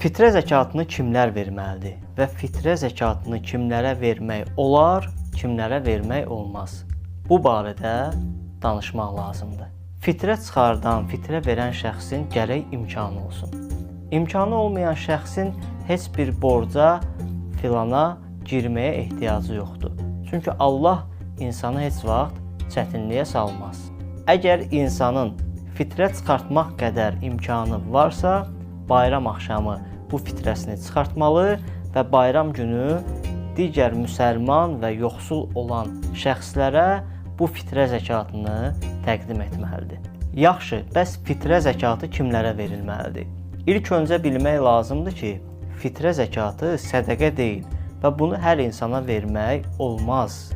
Fitrə zəkatını kimlər verməlidir və fitrə zəkatını kimlərə vermək olar, kimlərə vermək olmaz? Bu barədə danışmaq lazımdır. Fitrə çıxardan, fitrə verən şəxsin gərək imkanı olsun. İmkanı olmayan şəxsin heç bir borca, filana girməyə ehtiyacı yoxdur. Çünki Allah insanı heç vaxt çətinliyə salmaz. Əgər insanın fitrə çıxartmaq qədər imkanı varsa, bayram axşamı bu fitrəsini çıxartmalı və bayram günü digər müsəlman və yoxsul olan şəxslərə bu fitrə zəkatını təqdim etməlidir. Yaxşı, bəs fitrə zəkatı kimlərə verilməlidir? İlk öncə bilmək lazımdır ki, fitrə zəkatı sədəqə deyil və bunu hər insana vermək olmaz.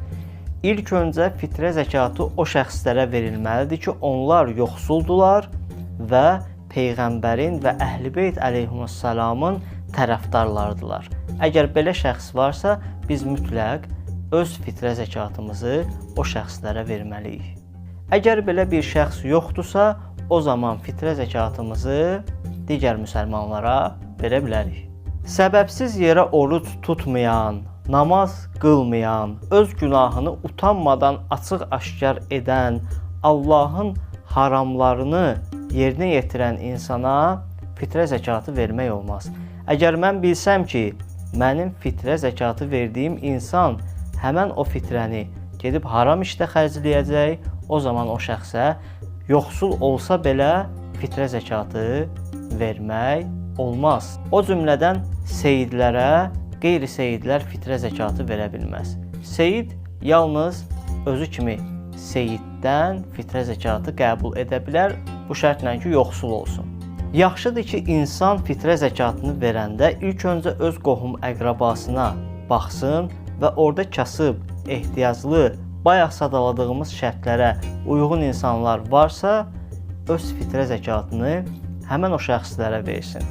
İlk öncə fitrə zəkatı o şəxslərə verilməlidir ki, onlar yoxsuldular və Peyğəmbərin və Əhl-i-Beyt əleyhissalamın tərəfdarlardılar. Əgər belə şəxs varsa, biz mütləq öz fitrə zəkatımızı o şəxslərə verməliyik. Əgər belə bir şəxs yoxdursa, o zaman fitrə zəkatımızı digər müsəlmanlara verə bilərik. Səbəbsiz yerə oruc tutmayan, namaz qılmayan, öz günahını utanmadan açıq-aşkar edən, Allahın haramlarını yerinə yetirən insana fitrə zəkatı vermək olmaz. Əgər mən bilsəm ki, mənim fitrə zəkatı verdiyim insan həmən o fitrəni gedib haram işdə xərcləyəcək, o zaman o şəxsə yoxsul olsa belə fitrə zəkatı vermək olmaz. O cümlədən seyidlərə qeyri-seyidlər fitrə zəkatı verə bilməz. Seyid yalnız özü kimi seyiddən fitrə zəkatı qəbul edə bilər, bu şərtlə ki, yoxsul olsun. Yaxşıdır ki, insan fitrə zəkatını verəndə ilk öncə öz qohum-əqrabasına baxsın və orada kasıb, ehtiyaclı, bayaq sadaladığımız şərtlərə uyğun insanlar varsa, öz fitrə zəkatını həmən o şəxslərə versin.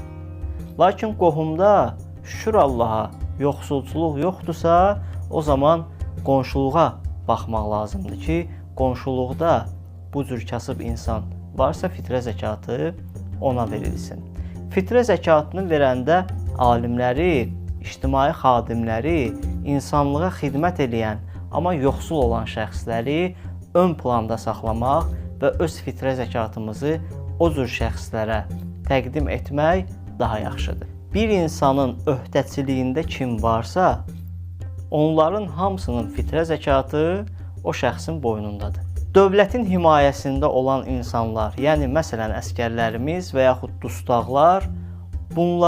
Lakin qohumda, şükür Allaha, yoxsulçuluq yoxdursa, o zaman qonşuluğa baxmaq lazımdır ki, qonşuluqda bu cür kasıb insan varsa fitrə zəkatı ona verilsin. Fitrə zəkatını verəndə alimləri, ictimai xadimləri, insanlığa xidmət edən, amma yoxsul olan şəxsləri ön planda saxlamaq və öz fitrə zəkatımızı o cür şəxslərə təqdim etmək daha yaxşıdır. Bir insanın öhdəçiliyində kim varsa, onların hamısının fitrə zəkatı o şəxsin boynundadır. Dövlətin himayəsində olan insanlar, yəni məsələn əskərlərimiz və yaxud dustaqlar, bunlar